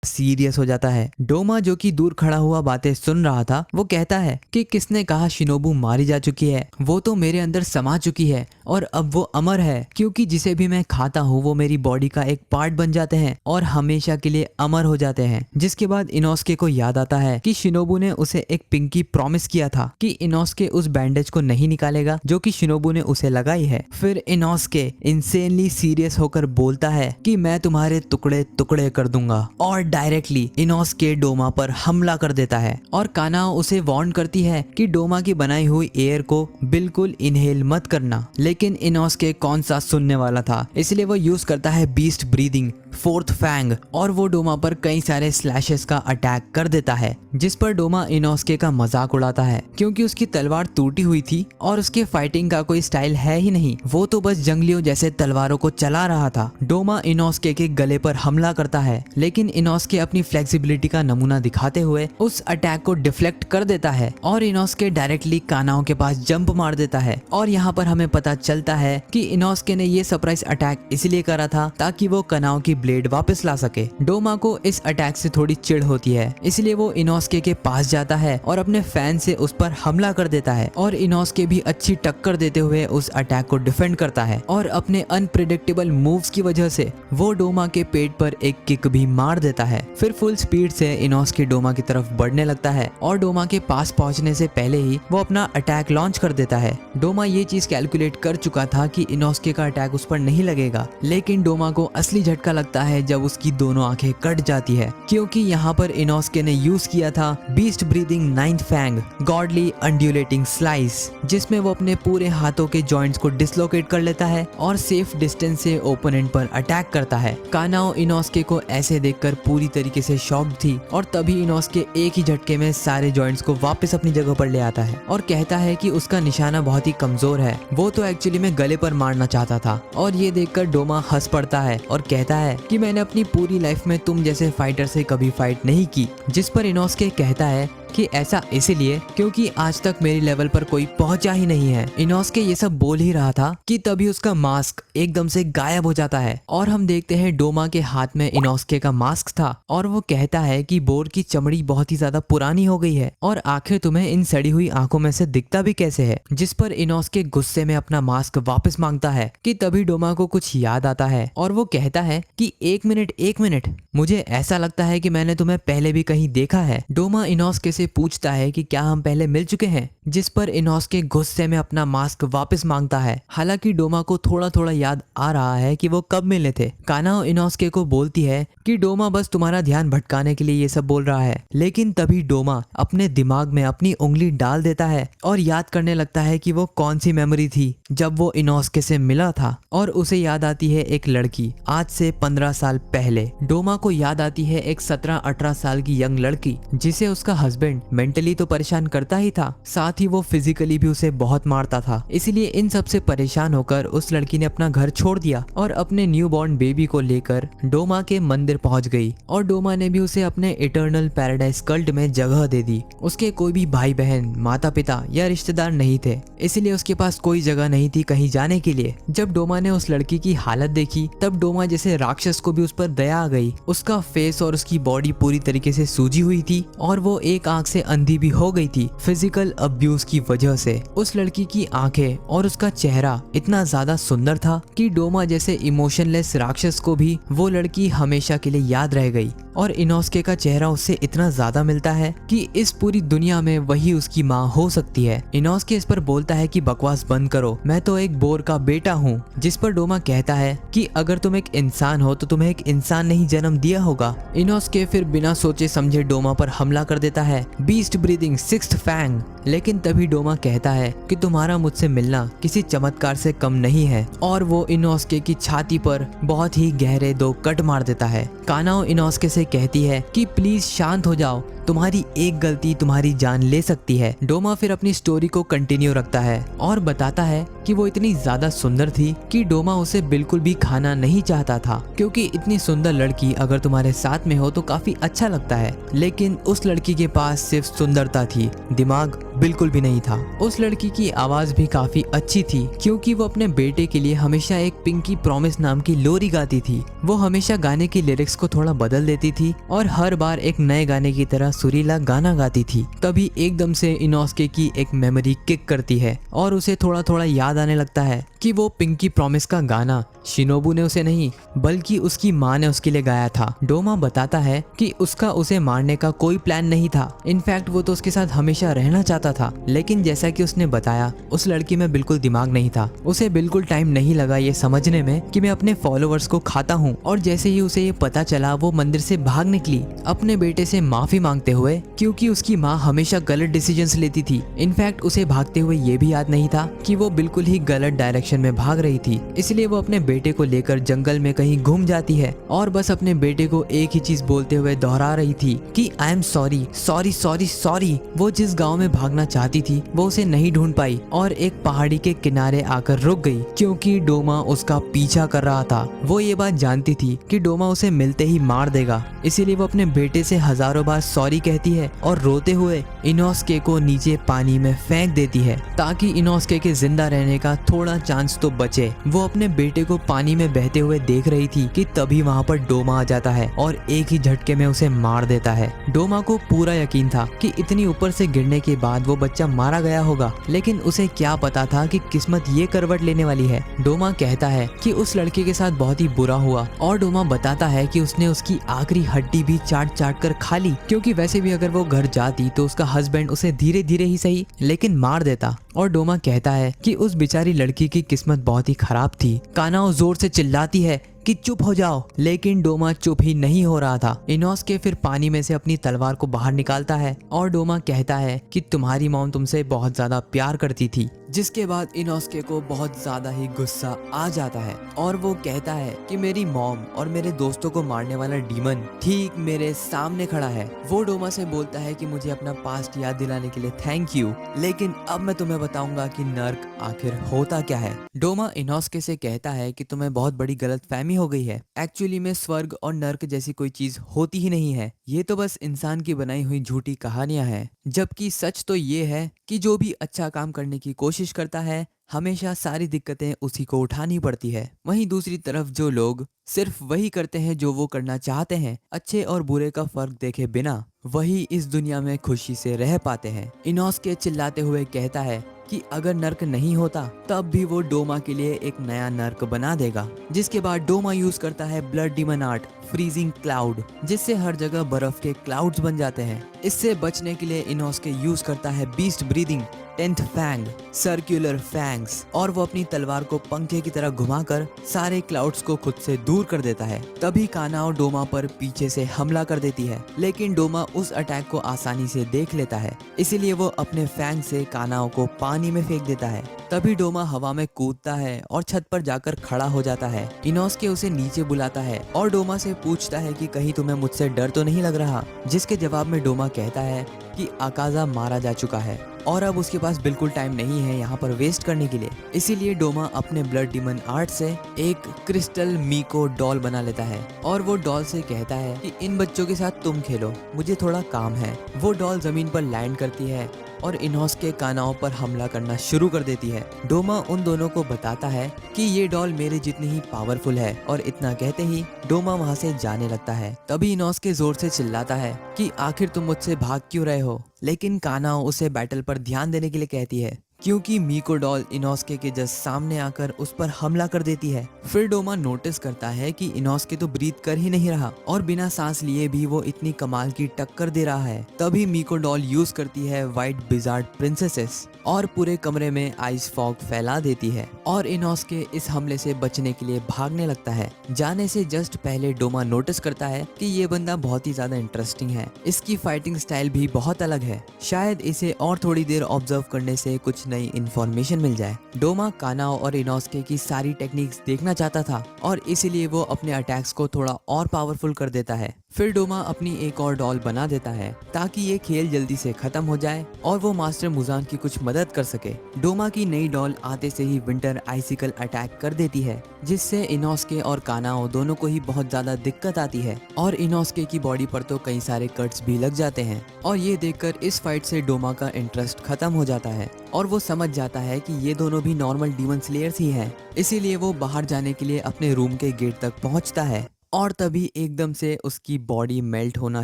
सीरियस हो जाता है। डोमा जो कि दूर खड़ा हुआ बातें सुन रहा था, वो कहता है कि किसने कहा शिनोबू मारी जा चुकी है, वो तो मेरे अंदर समा चुकी है और अब वो अमर है, क्योंकि जिसे भी मैं खाता हूँ वो मेरी बॉडी का एक पार्ट बन जाते हैं और हमेशा के लिए अमर हो जाते हैं। जिसके बाद इनोस्के को याद आता है कि शिनोबू ने उसे एक पिंकी प्रॉमिस किया था कि इनोस्के उस बैंडेज को नहीं निकालेगा जो कि शिनोबू ने उसे लगाई है। फिर इनोस्के इंसेनली सीरियस होकर बोलता है कि मैं तुम्हारे टुकड़े टुकड़े कर दूंगा, और डायरेक्टली इनोस्के डोमा पर हमला कर देता है। और कानाओ उसे वार्न करती है कि डोमा की बनाई हुई एयर को बिल्कुल इनहेल मत करना, लेकिन इनोस्के कौन सा सुनने वाला था, इसलिए वो यूज करता है बीस्ट ब्रीदिंग 4th फैंग, और वो डोमा पर कई सारे स्लैशेस का अटैक कर देता है, जिस पर डोमा इनोस्के का मजाक उड़ाता है क्योंकि उसकी तलवार टूटी हुई थी और उसके फाइटिंग का कोई स्टाइल है ही नहीं, वो तो बस जंगलियों जैसे तलवारों को चला रहा था। डोमा इनोस्के के गले पर हमला करता है, लेकिन इनोस्के अपनी फ्लेक्सिबिलिटी का नमूना दिखाते हुए उस अटैक को डिफ्लेक्ट कर देता है और इनोस्के डायरेक्टली कानाओ के पास जंप मार देता है। और यहाँ पर हमें पता चलता है कि इनोस्के ने ये सरप्राइज अटैक इसलिए करा था ताकि वो कानाओ की ब्लेड वापस ला सके। डोमा को इस अटैक से थोड़ी चिढ़ होती है, इसलिए वो इनोस्के के पास जाता है और अपने फैन से उस पर हमला कर देता है, और इनोस्के भी अच्छी टक्कर देते हुए उस अटैक को डिफेंड करता है, और अपने अनप्रेडिक्टेबल मूव्स की वजह से वो डोमा के पेट पर एक किक भी मार देता है। फिर फुल स्पीड से इनोस्के डोमा की तरफ बढ़ने लगता है और डोमा के पास पहुंचने से पहले ही वो अपना अटैक लॉन्च कर देता है। डोमा ये चीज कैलकुलेट कर चुका था कि इनोस्के का अटैक उस पर नहीं लगेगा, लेकिन डोमा को असली झटका लगता आता है जब उसकी दोनों आंखें कट जाती है, क्योंकि यहाँ पर इनोस्के ने यूज किया था beast breathing ninth fang godly undulating slice, जिसमें वो अपने पूरे हाथों के जॉइंट्स को डिसलोकेट कर लेता है और सेफ डिस्टेंस से ओपोनेंट पर अटैक करता है। कानाओ इनोस्के को ऐसे देखकर पूरी तरीके से शॉक्ड थी और तभी इनोस्के एक ही झटके में सारे जॉइंट्स को वापस अपनी जगह पर ले आता है और कहता है कि उसका निशाना बहुत ही कमजोर है, वो तो एक्चुअली में गले पर मारना चाहता था। और ये देखकर डोमा हंस पड़ता है और कहता है कि मैंने अपनी पूरी लाइफ में तुम जैसे फाइटर से कभी फाइट नहीं की, जिस पर इनोस्के कहता है कि ऐसा इसीलिए क्योंकि आज तक मेरी लेवल पर कोई पहुंचा ही नहीं है। इनोस्के ये सब बोल ही रहा था कि तभी उसका मास्क एकदम से गायब हो जाता है और हम देखते हैं डोमा के हाथ में इनोस्के का मास्क था और वो कहता है कि बोर की चमड़ी बहुत ही ज्यादा पुरानी हो गई है और आखिर तुम्हें इन सड़ी हुई आंखों में से दिखता भी कैसे है, जिस पर इनोस्के गुस्से में अपना मास्क वापस मांगता है कि तभी डोमा को कुछ याद आता है और वो कहता है कि एक मिनट, मुझे ऐसा लगता है कि मैंने तुम्हें पहले भी कहीं देखा है। डोमा इनोस्के से पूछता है कि क्या हम पहले मिल चुके हैं, जिस पर इनोस्के गुस्से में अपना मास्क वापस मांगता है। हालांकि डोमा को थोड़ा थोड़ा याद आ रहा है कि वो कब मिले थे। कानाओ इनोस्के को बोलती है कि डोमा बस तुम्हारा ध्यान भटकाने के लिए ये सब बोल रहा है, लेकिन तभी डोमा अपने दिमाग में अपनी उंगली डाल देता है और याद करने लगता है कि वो कौन सी मेमोरी थी जब वो इनोस्के से मिला था और उसे याद आती है एक लड़की आज से 15 साल पहले। डोमा को याद आती है एक 17-18 साल की यंग लड़की जिसे उसका हस्बैंड मेंटली तो परेशान करता ही था, साथ ही वो फिजिकली भी उसे बहुत मारता था। इसलिए इन सब से परेशान होकर उस लड़की ने अपना घर छोड़ दिया और अपने न्यू बॉर्न बेबी को लेकर डोमा के मंदिर पहुंच गई और डोमा ने भी उसे अपने इटर्नल पैराडाइज कल्ट में जगह दे दी। उसके कोई भी भाई बहन, माता पिता या रिश्तेदार नहीं थे, इसलिए उसके पास कोई जगह नहीं थी कहीं जाने के लिए। जब डोमा ने उस लड़की की हालत देखी तब डोमा जैसे राक्षस को भी उस पर दया आ गई। उसका फेस और उसकी बॉडी पूरी तरीके से सूजी हुई थी और वो एक आंख से अंधी भी हो गई थी फिजिकल अब्यूज की वजह से। उस लड़की की आंखें और उसका चेहरा इतना ज्यादा सुंदर था कि डोमा जैसे इमोशनलेस राक्षस को भी वो लड़की हमेशा के लिए याद रह गई। और इनोस्के का चेहरा उससे इतना ज्यादा मिलता है कि इस पूरी दुनिया में वही उसकी माँ हो सकती है। इनोस्के इस पर बोलता है कि बकवास बंद करो, मैं तो एक बोर का बेटा हूँ, जिस पर डोमा कहता है कि अगर तुम एक इंसान हो तो तुम्हें एक इंसान ने ही जन्म दिया होगा। इनोस्के फिर बिना सोचे समझे डोमा पर हमला कर देता है बीस्ट ब्रीदिंग सिक्स्थ फैंग। लेकिन तभी डोमा कहता है कि तुम्हारा मुझसे मिलना किसी चमत्कार से कम नहीं है और वो इनोस्के की छाती पर बहुत ही गहरे 2 कट मार देता है। कानाओ इनोस्के से कहती है कि प्लीज शांत हो जाओ, तुम्हारी एक गलती तुम्हारी जान ले सकती है। डोमा फिर अपनी स्टोरी को कंटिन्यू रखता है और बताता है कि वो इतनी ज्यादा सुंदर थी कि डोमा उसे बिल्कुल भी खाना नहीं चाहता था, क्योंकि इतनी सुंदर लड़की अगर तुम्हारे साथ में हो तो काफी अच्छा लगता है। लेकिन उस लड़की के पास सिर्फ सुंदरता थी, दिमाग बिल्कुल भी नहीं था। उस लड़की की आवाज भी काफी अच्छी थी क्योंकि वो अपने बेटे के लिए हमेशा एक पिंकी प्रॉमिस नाम की लोरी गाती थी। वो हमेशा गाने की लिरिक्स को थोड़ा बदल देती थी और हर बार एक नए गाने की तरह सुरीला गाना गाती थी। तभी एकदम से इनोस्के की एक मेमोरी किक करती है और उसे थोड़ा थोड़ा याद आने लगता है कि वो पिंकी प्रॉमिस का गाना शिनोबू ने उसे नहीं बल्कि उसकी माँ ने उसके लिए गाया था। डोमा बताता है कि उसका उसे मारने का कोई प्लान नहीं था, इनफैक्ट वो तो उसके साथ हमेशा रहना चाहता था। लेकिन जैसा कि उसने बताया उस लड़की में बिल्कुल दिमाग नहीं था, उसे बिल्कुल टाइम नहीं लगा ये समझने में कि मैं अपने फॉलोअर्स को खाता हूँ। और जैसे ही उसे ये पता चला वो मंदिर से भाग निकली अपने बेटे से माफी मांगते हुए, क्योंकि उसकी माँ हमेशा गलत डिसीजंस लेती थी। इनफैक्ट उसे भागते हुए ये भी याद नहीं था कि वो बिल्कुल ही गलत डायरेक्शन में भाग रही थी, इसलिए वो अपने बेटे को लेकर जंगल में कहीं घूम जाती है और बस अपने बेटे को एक ही चीज बोलते हुए दोहरा रही थी कि I am sorry sorry sorry sorry. वो जिस गांव में भागना चाहती थी वो उसे नहीं ढूंढ पाई और एक पहाड़ी के किनारे आकर रुक गई क्योंकि डोमा उसका पीछा कर रहा था। वो ये बात जानती थी कि डोमा उसे मिलते ही मार देगा, इसीलिए वो अपने बेटे से हजारों बार सॉरी कहती है और रोते हुए इनोस्के को नीचे पानी में फेंक देती है ताकि इनोस्के के जिंदा रहने का थोड़ा चांस तो बचे। वो अपने बेटे को पानी में बहते हुए देख रही थी कि तभी वहाँ पर डोमा आ जाता है और एक ही झटके में उसे मार देता है। डोमा को पूरा यकीन था कि इतनी ऊपर से गिरने के बाद वो बच्चा मारा गया होगा, लेकिन उसे क्या पता था कि किस्मत ये करवट लेने वाली है। डोमा कहता है कि उस लड़के के साथ बहुत ही बुरा हुआ और डोमा बताता है कि उसने उसकी आखिरी हड्डी भी चाट चाट कर खा ली, क्योंकि वैसे भी अगर वो घर जाती तो उसका हस्बैंड उसे धीरे धीरे ही सही लेकिन मार देता। और डोमा कहता है कि उस बेचारी लड़की की किस्मत बहुत ही खराब थी। कानाओ जोर से चिल्लाती है कि चुप हो जाओ, लेकिन डोमा चुप ही नहीं हो रहा था। इनोस्के फिर पानी में से अपनी तलवार को बाहर निकालता है और डोमा कहता है कि तुम्हारी मॉम तुमसे बहुत ज्यादा प्यार करती थी। जिसके बाद इनोस्के को बहुत ज्यादा ही गुस्सा आ जाता है और वो कहता है कि मेरी मॉम और मेरे दोस्तों को मारने वाला डीमन ठीक मेरे सामने खड़ा है। वो डोमा से बोलता है कि मुझे अपना पास्ट याद दिलाने के लिए थैंक यू, लेकिन अब मैं तुम्हें बताऊंगा कि नर्क आखिर होता क्या है। डोमा इनोस्के से कहता है कि तुम्हें बहुत बड़ी गलतफहमी हो गई है। एक्चुअली में स्वर्ग और नर्क जैसी कोई चीज होती ही नहीं है, ये तो बस इंसान की बनाई हुई झूठी कहानियां हैं। जबकि सच तो ये है कि जो भी अच्छा काम करने की कोशिश करता है हमेशा सारी दिक्कतें उसी को उठानी पड़ती है। वहीं दूसरी तरफ जो लोग सिर्फ वही करते हैं जो वो करना चाहते हैं, अच्छे और बुरे का फर्क देखे बिना, वही इस दुनिया में खुशी से रह पाते हैं। इनोस्के चिल्लाते हुए कहता है कि अगर नर्क नहीं होता तब भी वो डोमा के लिए एक नया नर्क बना देगा। जिसके बाद डोमा यूज करता है blood demon art freezing cloud, जिससे हर जगह बर्फ के क्लाउड्स बन जाते हैं। इससे बचने के लिए इनोस्के यूज करता है beast breathing 10th fang circular fangs, और वो अपनी तलवार को पंखे की तरह घुमाकर सारे क्लाउड्स को खुद से दूर कर देता है। तभी कानाओ डोमा पर पीछे से हमला कर देती है, लेकिन डोमा उस अटैक को आसानी से देख लेता है, इसीलिए वो अपने फैंग से कानाओ को पानी में फेंक देता है। तभी डोमा हवा में कूदता है और छत पर जाकर खड़ा हो जाता है। इनोस्के उसे नीचे बुलाता है और डोमा से पूछता है कि कहीं तुम्हें मुझसे डर तो नहीं लग रहा, जिसके जवाब में डोमा कहता है कि अकाजा मारा जा चुका है और अब उसके पास बिल्कुल टाइम नहीं है यहाँ पर वेस्ट करने के लिए। इसीलिए डोमा अपने ब्लड डीमन आर्ट से एक क्रिस्टल मीको डॉल बना लेता है और वो डॉल से कहता है कि इन बच्चों के साथ तुम खेलो, मुझे थोड़ा काम है। वो डॉल जमीन पर लैंड करती है और इनोस्के कानाओं पर हमला करना शुरू कर देती है। डोमा उन दोनों को बताता है कि ये डॉल मेरे जितनी ही पावरफुल है, और इतना कहते ही डोमा वहाँ से जाने लगता है। तभी इनोस्के जोर से चिल्लाता है कि आखिर तुम मुझसे भाग क्यों रहे हो, लेकिन कानाओ उसे बैटल पर ध्यान देने के लिए कहती है क्योंकि मीको डॉल इनोस्के के जस्ट सामने आकर उस पर हमला कर देती है। फिर डोमा नोटिस करता है कि इनोस्के तो ब्रीथ कर ही नहीं रहा और बिना सांस लिए भी वो इतनी कमाल की टक्कर दे रहा है। तभी मीको डॉल यूज करती है व्हाइट बिजार्ड प्रिंसेसेस और पूरे कमरे में आइस फॉग फैला देती है और इनोस्के इस हमले से बचने के लिए भागने लगता है। जाने से जस्ट पहले डोमा नोटिस करता है कि ये बंदा बहुत ही ज्यादा इंटरेस्टिंग है, इसकी फाइटिंग स्टाइल भी बहुत अलग है, शायद इसे और थोड़ी देर ऑब्जर्व करने से कुछ नई इंफॉर्मेशन मिल जाए। डोमा कानाओ और इनोस्के की सारी टेक्निक्स देखना चाहता था और इसीलिए वो अपने अटैक्स को थोड़ा और पावरफुल कर देता है। फिर डोमा अपनी एक और डॉल बना देता है ताकि ये खेल जल्दी से खत्म हो जाए और वो मास्टर मुजान की कुछ मदद कर सके। डोमा की नई डॉल आते से ही विंटर आइसिकल अटैक कर देती है, जिससे इनोस्के और कानाओ दोनों को ही बहुत ज्यादा दिक्कत आती है और इनोस्के की बॉडी पर तो कई सारे कट्स भी लग जाते हैं। और ये देखकर इस फाइट से डोमा का इंटरेस्ट खत्म हो जाता है और वो समझ जाता है कि ये दोनों भी नॉर्मल डीमन स्लेयर्स ही हैं। इसीलिए वो बाहर जाने के लिए अपने रूम के गेट तक पहुंचता है और तभी एकदम से उसकी बॉडी मेल्ट होना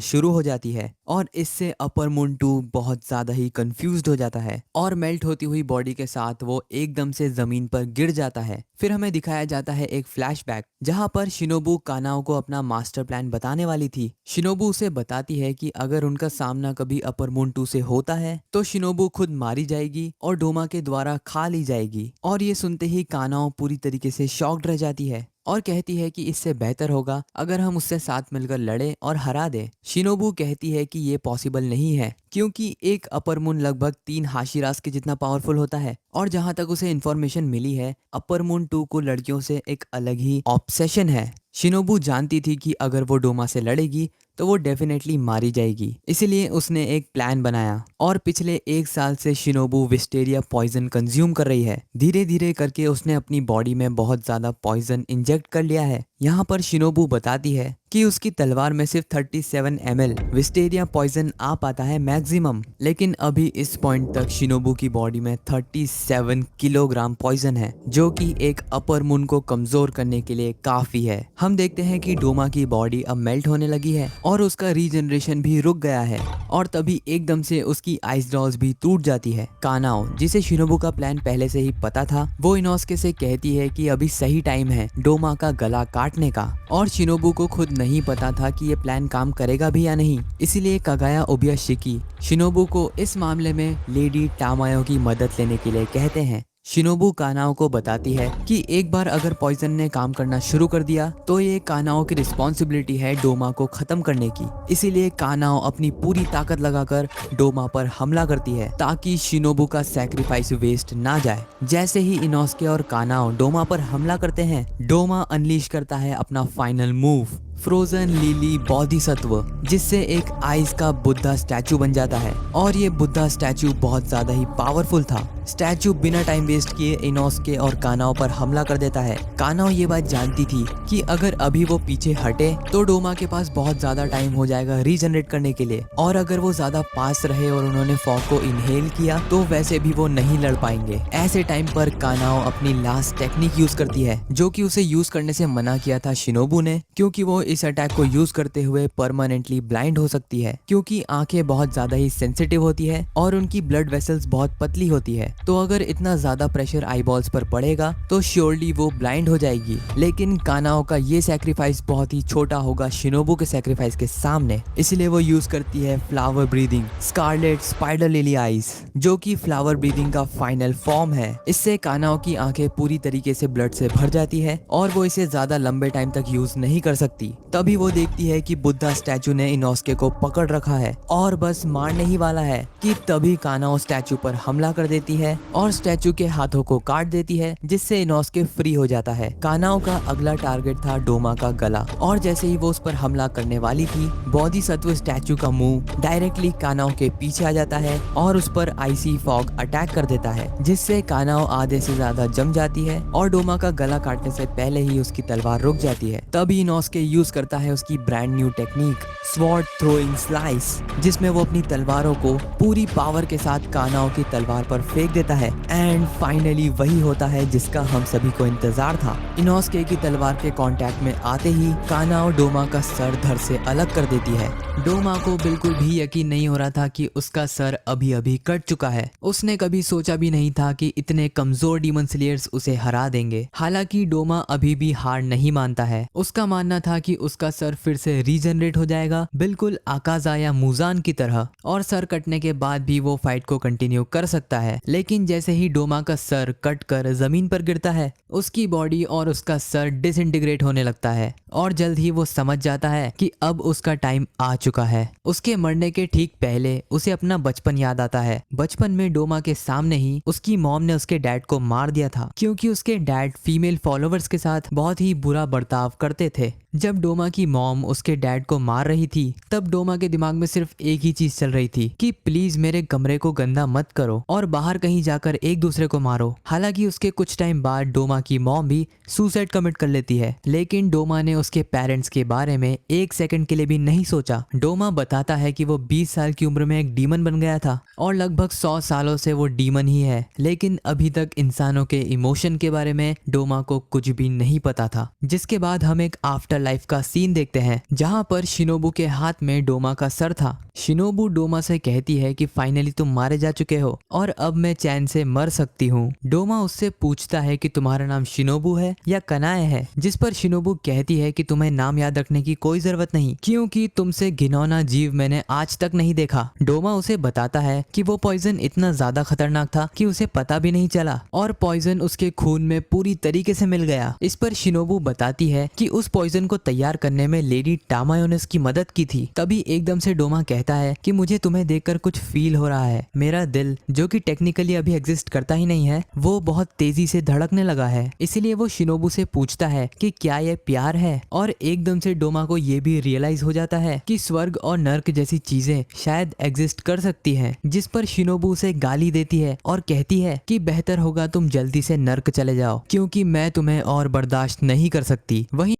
शुरू हो जाती है और इससे अपर मून 2 बहुत ज्यादा ही कंफ्यूज्ड हो जाता है और मेल्ट होती हुई बॉडी के साथ वो एकदम से जमीन पर गिर जाता है। फिर हमें दिखाया जाता है एक फ्लैशबैक जहां पर शिनोबू कानाओ को अपना मास्टर प्लान बताने वाली थी। शिनोबू उसे बताती है कि अगर उनका सामना कभी अपर मून 2 से होता है तो शिनोबू खुद मारी जाएगी और डोमा के द्वारा खा ली जाएगी। और ये सुनते ही कानाओ पूरी तरीके से शॉक्ड रह जाती है और कहती है कि इससे बेहतर होगा अगर हम उससे साथ मिलकर लड़े और हरा दें। शिनोबू कहती है कि ये पॉसिबल नहीं है क्योंकि एक अपर मून लगभग 3 हाशिरास के जितना पावरफुल होता है और जहां तक उसे इन्फॉर्मेशन मिली है अपर मून 2 को लड़कियों से एक अलग ही ऑब्सेशन है। शिनोबू जानती थी कि अगर वो डोमा से लड़ेगी तो वो डेफिनेटली मारी जाएगी, इसलिए उसने एक प्लान बनाया और पिछले 1 साल से शिनोबू विस्टेरिया पॉइजन कंज्यूम कर रही है। धीरे धीरे करके उसने अपनी बॉडी में बहुत ज्यादा पॉइजन इंजेक्ट कर लिया है। यहाँ पर शिनोबू बताती है कि उसकी तलवार में सिर्फ 37 ml विस्टेरिया पॉइजन आ पाता है मैक्सिमम, लेकिन अभी इस पॉइंट तक शिनोबू की बॉडी में 37 किलोग्राम पॉइजन है, जो कि एक अपर मून को कमजोर करने के लिए काफी है। हम देखते हैं कि डोमा की बॉडी अब मेल्ट होने लगी है और उसका रीजनरेशन भी रुक गया है और तभी एकदम से उसकी आइस डॉल्स भी टूट जाती है। कानाओ, जिसे शिनोबू का प्लान पहले से ही पता था, वो इनोस्के से कहती है कि अभी सही टाइम है डोमा का गला काटने का और शिनोबू को खुद नहीं पता था कि ये प्लान काम करेगा भी या नहीं, इसीलिए कागाया ओबियाशिकी शिनोबू को इस मामले में लेडी टामायो की मदद लेने के लिए कहते हैं। शिनोबू कानाओ को बताती है कि एक बार अगर पॉइजन ने काम करना शुरू कर दिया तो ये कानाओ की रिस्पॉन्सिबिलिटी है डोमा को खत्म करने की। इसीलिए कानाओ अपनी पूरी ताकत लगाकर डोमा पर हमला करती है ताकि शिनोबू का सैक्रिफाइस वेस्ट ना जाए। जैसे ही इनोस्के और कानाओ डोमा पर हमला करते हैं, डोमा अनलीश करता है अपना final move frozen lily Bodhisattva, जिससे एक आइस का बुद्धा स्टैचू बन जाता है। और ये बुद्धा स्टैचू बहुत ज्यादा ही पावरफुल था। स्टैचू बिना टाइम वेस्ट किए इनोस्के और कानाओ पर हमला कर देता है। कानाओ ये बात जानती थी कि अगर अभी वो पीछे हटे तो डोमा के पास बहुत ज्यादा टाइम हो जाएगा रीजनरेट करने के लिए, और अगर वो ज्यादा पास रहे और उन्होंने फॉग को इनहेल किया तो वैसे भी वो नहीं लड़ पाएंगे। ऐसे टाइम पर कानाओ अपनी लास्ट टेक्निक यूज करती है, जो कि उसे यूज करने से मना किया था शिनोबू ने, क्योंकि वो इस अटैक को यूज करते हुए परमानेंटली ब्लाइंड हो सकती है, क्योंकि आंखें बहुत ज्यादा ही सेंसिटिव होती है और उनकी ब्लड वेसल्स बहुत पतली होती है। तो अगर इतना ज्यादा प्रेशर आईबॉल्स पर पड़ेगा तो श्योरली वो ब्लाइंड हो जाएगी। लेकिन कानाओ का ये सैक्रिफाइस बहुत ही छोटा होगा शिनोबू के सैक्रिफाइस के सामने, इसलिए वो यूज करती है flower breathing scarlet spider lily eyes, जो कि फ्लावर ब्रीदिंग का फाइनल फॉर्म है। इससे कानाओ की आंखें पूरी तरीके से ब्लड से भर जाती है और वो इसे ज्यादा लंबे टाइम तक यूज नहीं कर सकती। तभी वो देखती है कि बुद्धा स्टैचू ने इनोस्के को पकड़ रखा है और बस मारने ही वाला है कि तभी कानाओ स्टैचू पर हमला कर देती है और स्टैचू के हाथों को काट देती है, जिससे इनोस्के फ्री हो जाता है। कानाओ का अगला टारगेट था डोमा का गला, और जैसे ही वो उस पर हमला करने वाली थी, बोधिसत्व स्टैचू का मुंह डायरेक्टली कानाओ के पीछे आ जाता है और उस पर आइसी फॉग अटैक कर देता है, जिससे कानाओ आधे से ज्यादा जम जाती है और डोमा का गला काटने से पहले ही उसकी तलवार रुक जाती है। तभी इनोस्के यूज करता है उसकी brand new technique sword throwing slice, जिसमें वो अपनी तलवारों को पूरी पावर के साथ कानाओ की तलवार पर फेंक देता है। एंड फाइनली वही होता है जिसका हम सभी को इंतजार था। इनोस्के की तलवार के कांटेक्ट में आते ही कानाओ डोमा का सर धड़ से अलग कर देती है। डोमा को बिल्कुल भी यकीन नहीं हो रहा था कि उसका सर अभी अभी कट चुका है। उसने कभी सोचा भी नहीं था कि इतने कमजोर डीमन स्लेयर्स उसे हरा देंगे। हालांकि डोमा अभी भी हार नहीं मानता है। उसका मानना था कि उसका सर फिर से रीजनरेट हो जाएगा, बिल्कुल आकाजा या मुजान की तरह, और सर कटने के बाद भी वो फाइट को कंटिन्यू कर सकता है। लेकिन जैसे ही डोमा का सर कट कर जमीन पर गिरता है, उसकी बॉडी और उसका सर डिसइंटीग्रेट होने लगता है और जल्द ही वो समझ जाता है कि अब उसका टाइम आ चुका है। उसके मरने के ठीक पहले उसे अपना बचपन याद आता है। बचपन में डोमा के सामने ही उसकी मॉम ने उसके डैड को मार दिया था, क्योंकि उसके डैड फीमेल फॉलोअर्स के साथ बहुत ही बुरा बर्ताव करते थे। जब डोमा की मॉम उसके डैड को मार रही थी, तब डोमा के दिमाग में सिर्फ एक ही चीज चल रही थी कि प्लीज मेरे कमरे को गंदा मत करो और बाहर कहीं जाकर एक दूसरे को मारो। हालांकि उसके कुछ टाइम बाद डोमा की मॉम भी सुसाइड कमिट कर लेती है, लेकिन डोमा ने उसके पेरेंट्स के बारे में एक सेकंड के लिए भी नहीं सोचा। डोमा बताता है कि वो 20 साल की उम्र में एक डीमन बन गया था और लगभग 100 सालों से वो डीमन ही है, लेकिन अभी तक इंसानों के इमोशन के बारे में डोमा को कुछ भी नहीं पता था। जिसके बाद हम एक आफ्टर लाइफ का सीन देखते हैं, जहां पर शिनोबू के हाथ में डोमा का सर था। शिनोबू डोमा से कहती है कि फाइनली तुम मारे जा चुके हो और अब मैं चैन से मर सकती हूँ। डोमा उससे पूछता है कि तुम्हारा नाम शिनोबू है या कनाए है, जिस पर शिनोबू कहती है कि तुम्हें नाम याद रखने की कोई जरूरत नहीं, क्योंकि तुमसे घिनौना जीव मैंने आज तक नहीं देखा। डोमा उसे बताता है कि वो पॉइजन इतना ज्यादा खतरनाक था कि उसे पता भी नहीं चला और पॉइजन उसके खून में पूरी तरीके से मिल गया। इस पर शिनोबू बताती है कि उस पॉइजन को तैयार करने में लेडी टामायोनेस की मदद की थी। तभी एकदम से डोमा कहता है कि मुझे तुम्हें देखकर कुछ फील हो रहा है। मेरा दिल, जो कि टेक्निकली अभी एग्जिस्ट करता ही नहीं है, वो बहुत तेजी से धड़कने लगा है। इसीलिए वो शिनोबू से पूछता है कि क्या ये प्यार है, और एकदम से डोमा को ये भी रियलाइज हो जाता है कि स्वर्ग और नर्क जैसी चीजें शायद एग्जिस्ट कर सकती हैं। जिस पर शिनोबू उसे गाली देती है और कहती है कि बेहतर होगा तुम जल्दी से नर्क चले जाओ, क्योंकि मैं तुम्हें और बर्दाश्त नहीं कर सकती। वहीं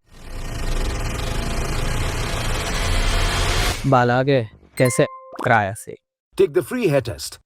बाल आगे कैसे कराया से Take the free hair test.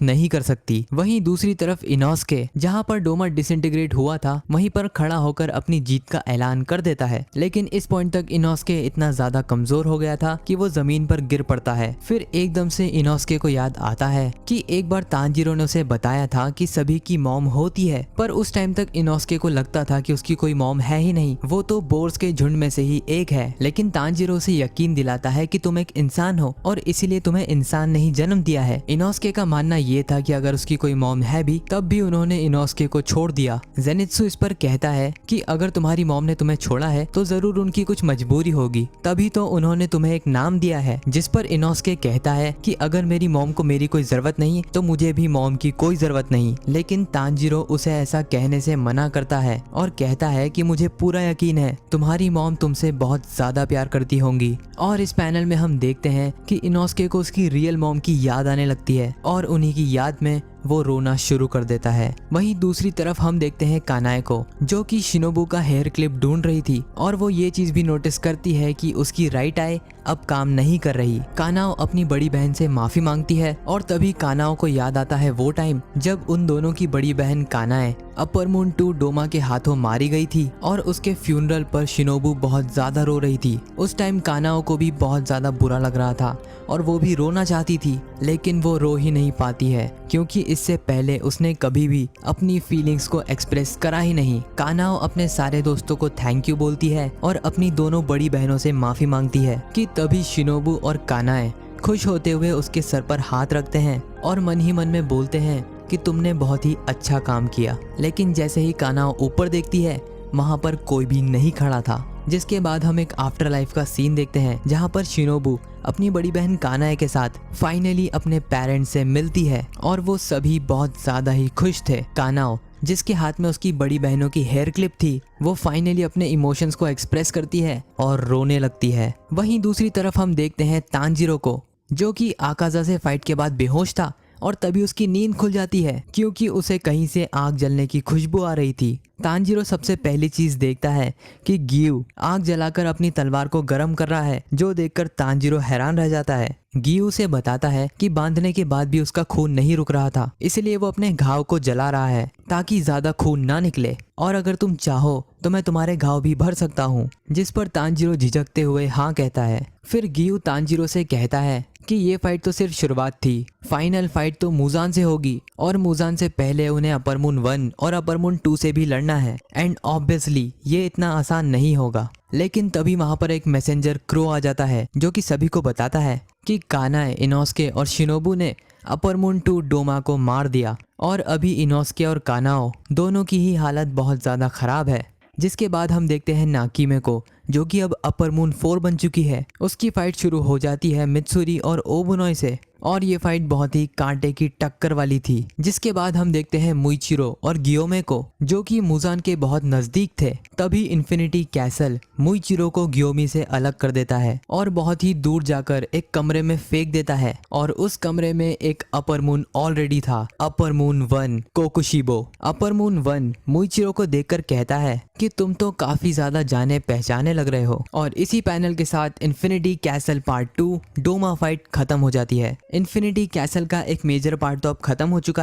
नहीं कर सकती। वहीं दूसरी तरफ इनोस्के, जहाँ पर डोमा डिसइंटीग्रेट हुआ था, वहीं पर खड़ा होकर अपनी जीत का ऐलान कर देता है। लेकिन इस पॉइंट तक इनोस्के इतना ज्यादा कमजोर हो गया था कि वो जमीन पर गिर पड़ता है। फिर एकदम से इनोस्के को याद आता है कि एक बार तांजीरो ने उसे बताया था कि सभी की मॉम होती है, पर उस टाइम तक इनोस्के को लगता था कि उसकी कोई मॉम है ही नहीं, वो तो बोर्स के झुंड में से ही एक है। लेकिन तांजीरो उसे यकीन दिलाता है कि तुम एक इंसान हो और इसीलिए तुम्हें इंसान नहीं जन्म दिया है। इनोस्के का मानना ये था कि अगर उसकी कोई मॉम है भी तब भी उन्होंने इनोस्के को छोड़ दिया। जेनित्सु इस पर कहता है कि अगर तुम्हारी मॉम ने तुम्हें छोड़ा है तो जरूर उनकी कुछ मजबूरी होगी, तभी तो उन्होंने तुम्हें एक नाम दिया है। जिस पर इनोस्के कहता है कि अगर मेरी मॉम को मेरी कोई जरूरत नहीं तो मुझे भी मॉम की कोई जरूरत नहीं। लेकिन तांजीरो उसे ऐसा कहने से मना करता है और कहता है कि मुझे पूरा यकीन है तुम्हारी मॉम तुमसे बहुत ज्यादा प्यार करती होंगी। और इस पैनल में हम देखते हैं कि इनोस्के को उसकी रियल मॉम की याद आने लगती है और उन्हीं की याद में वो रोना शुरू कर देता है। वहीं दूसरी तरफ हम देखते हैं कानाए को, जो कि शिनोबू का हेयर क्लिप ढूंढ रही थी और वो ये चीज भी नोटिस करती है कि उसकी राइट आई अब काम नहीं कर रही। कानाओ अपनी बड़ी बहन से माफी मांगती है और तभी कानाओ को याद आता है वो टाइम जब उन दोनों की बड़ी बहन कानाए अपर मून 2 डोमा के हाथों मारी गई थी और उसके फ्यूनरल पर शिनोबू बहुत ज्यादा रो रही थी। उस टाइम कानाओ को भी बहुत ज्यादा बुरा लग रहा था और वो भी रोना चाहती थी, लेकिन वो रो ही नहीं पाती है क्योंकि इससे पहले उसने कभी भी अपनी फीलिंग्स को एक्सप्रेस करा ही नहीं। कानाओ अपने सारे दोस्तों को थैंक यू बोलती है और अपनी दोनों बड़ी बहनों से माफी मांगती है कि तभी शिनोबू और कानाए खुश होते हुए उसके सर पर हाथ रखते हैं और मन ही मन में बोलते हैं कि तुमने बहुत ही अच्छा काम किया। लेकिन जैसे ही कानाओ ऊपर देखती है वहाँ पर कोई भी नहीं खड़ा था। जिसके बाद हम एक आफ्टर लाइफ का सीन देखते हैं जहाँ पर शिनोबू अपनी बड़ी बहन कानाए के साथ फाइनली अपने पेरेंट्स से मिलती है और वो सभी बहुत ज्यादा ही खुश थे। कानाओ, जिसके हाथ में उसकी बड़ी बहनों की हेयर क्लिप थी, वो फाइनली अपने इमोशंस को एक्सप्रेस करती है और रोने लगती है। वहीं दूसरी तरफ हम देखते हैं तांजीरो को, जो कि आकाजा से फाइट के बाद बेहोश था और तभी उसकी नींद खुल जाती है क्योंकि उसे कहीं से आग जलने की खुशबू आ रही थी। तांजीरो सबसे पहली चीज देखता है कि गियू आग जलाकर अपनी तलवार को गर्म कर रहा है, जो देखकर तांजीरो हैरान रह जाता है। गियू से बताता है कि बांधने के बाद भी उसका खून नहीं रुक रहा था, इसलिए वो अपने घाव को जला रहा है ताकि ज्यादा खून ना निकले, और अगर तुम चाहो तो मैं तुम्हारे घाव भी भर सकता हूँ। जिस पर तांजीरो झिझकते हुए हाँ कहता है। फिर गियू तांजीरो से कहता है कि ये फाइट तो सिर्फ शुरुआत थी, फाइनल फाइट तो मुजान से होगी और मुजान से पहले उन्हें अपर मून 1 और अपर मून 2 से भी लड़ना है एंड ऑब्वियसली ये इतना आसान नहीं होगा। लेकिन तभी वहां पर एक मैसेंजर क्रो आ जाता है जो कि सभी को बताता है कि कानाए, इनोस्के और शिनोबू ने अपर मून 2 डोमा को मार दिया और अभी इनोस्के और कानाओ दोनों की ही हालत बहुत ज्यादा खराब है। जिसके बाद हम देखते हैं नाकीमे को, जो कि अब अपर मून 4 बन चुकी है। उसकी फाइट शुरू हो जाती है मित्सुरी और ओबुनोई से और ये फाइट बहुत ही कांटे की टक्कर वाली थी। जिसके बाद हम देखते हैं मुइचिरो और गियोमे को, जो कि मुजान के बहुत नजदीक थे। तभी इन्फिनिटी कैसल मुइचिरो को गियोमी से अलग कर देता है और बहुत ही दूर जाकर एक कमरे में फेंक देता है और उस कमरे में एक अपर मून ऑलरेडी था, upper moon 1 Kokushibo. Upper moon 1 मुइचिरो को देखकर कहता है कि तुम तो काफी ज्यादा जाने पहचाने लग रहे हो। और इसी पैनल के साथ infinity castle part 2 Doma fight खत्म हो जाती है। इन्फिनिटी कैसल का एक मेजर पार्ट तो अब खत्म हो चुका